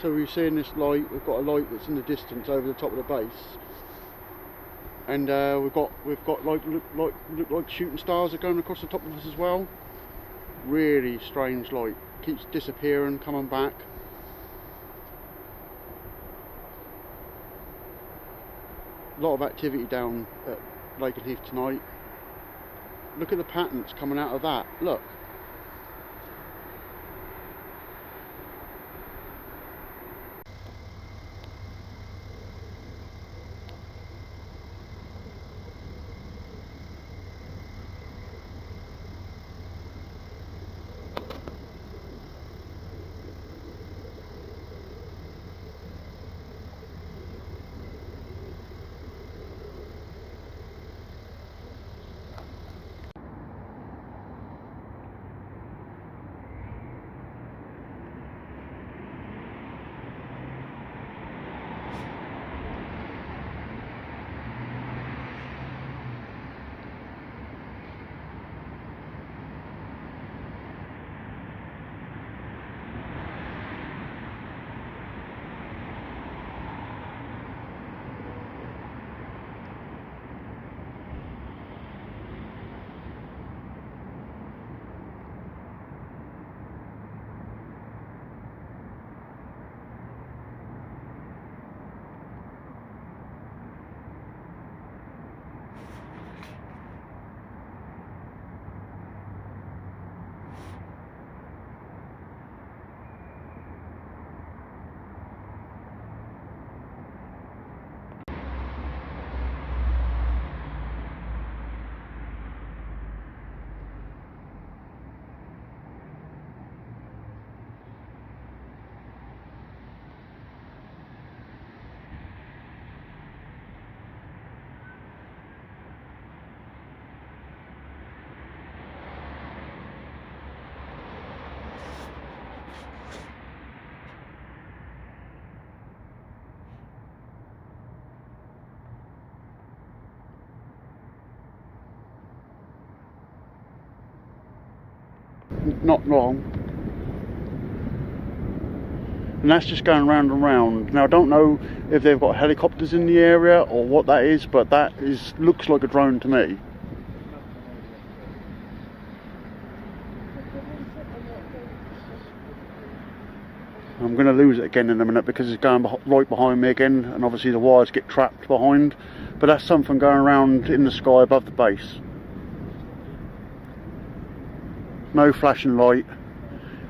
So we're seeing this light. We've got a light that's in the distance over the top of the base, and we've got like look like shooting stars are going across the top of us as well. Really strange light. Keeps disappearing, coming back. A lot of activity down at Lakenheath tonight. Look at the patterns coming out of that. Look. Not long, and that's just going round and round. Now I don't know if they've got helicopters in the area or what that is, but looks like a drone to me. I'm going to lose it again in a minute because it's going right behind me again, and obviously the wires get trapped behind, but that's something going around in the sky above the base. No flashing light.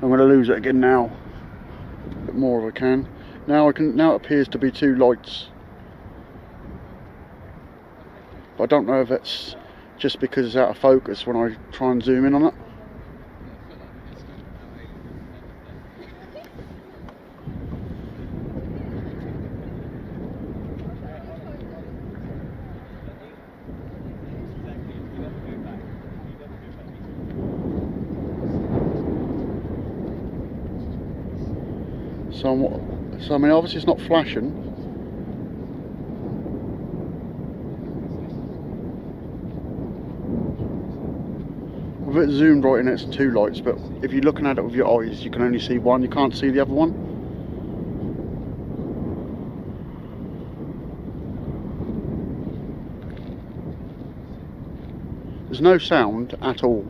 I'm going to lose it again now. A bit more if I can. Now it appears to be two lights. But I don't know if it's just because it's out of focus when I try and zoom in on it. So I mean, obviously it's not flashing. With it zoomed right in, it's two lights, but if you're looking at it with your eyes, you can only see one, you can't see the other one. There's no sound at all.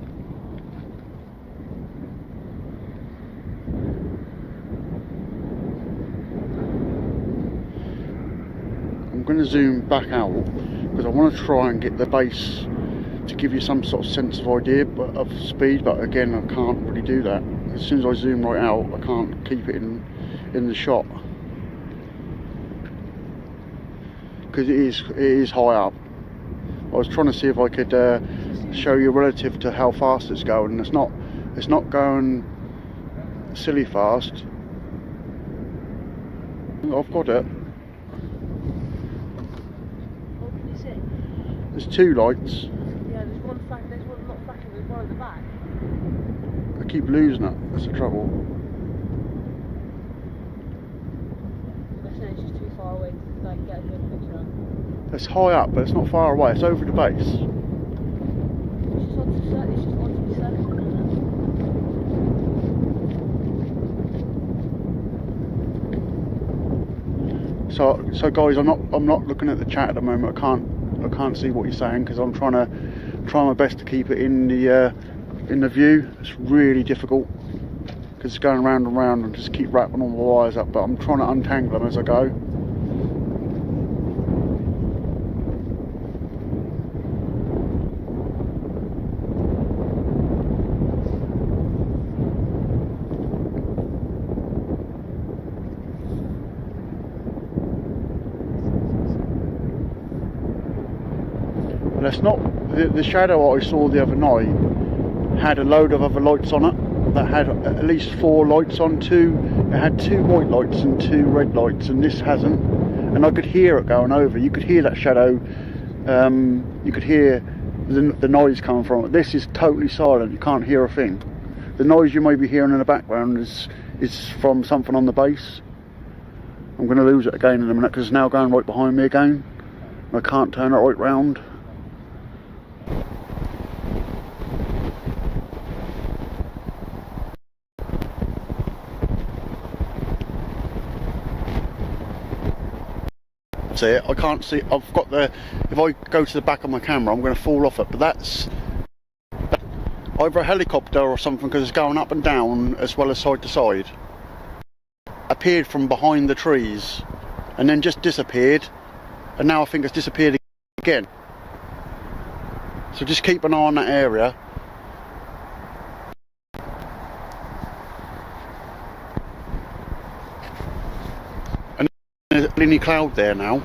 I'm going to zoom back out because I want to try and get the base to give you some sort of sense of idea of speed, but again I can't really do that. As soon as I zoom right out, I can't keep it in the shot because it is high up. I was trying to see if I could show you relative to how fast it's going, and it's not going silly fast. I've got it. There's two lights. Yeah, there's one not flashing, there's one at the back. I keep losing it, that's the trouble. I think it's just too far away to like, get a good picture. It's high up, but it's not far away, it's over the base. It's just on to be circling. So guys, I'm not looking at the chat at the moment. I can't see what you're saying because I'm trying my best to keep it in the view. It's really difficult because it's going round and round and just keep wrapping all the wires up. But I'm trying to untangle them as I go. That's not the shadow I saw the other night had a load of other lights on it that had at least 4 lights on. It had 2 white lights and 2 red lights, and this hasn't. And I could hear it going over. You could hear that shadow. You could hear the noise coming from it. This is totally silent. You can't hear a thing. The noise you may be hearing in the background is from something on the base. I'm going to lose it again in a minute because it's now going right behind me again. I can't turn it right round. See it, I can't see. I've got if I go to the back of my camera I'm going to fall off it, but that's either a helicopter or something because it's going up and down as well as side to side. Appeared from behind the trees and then just disappeared, and now I think it's disappeared again. So just keep an eye on that area. And there's a gloomy cloud there now.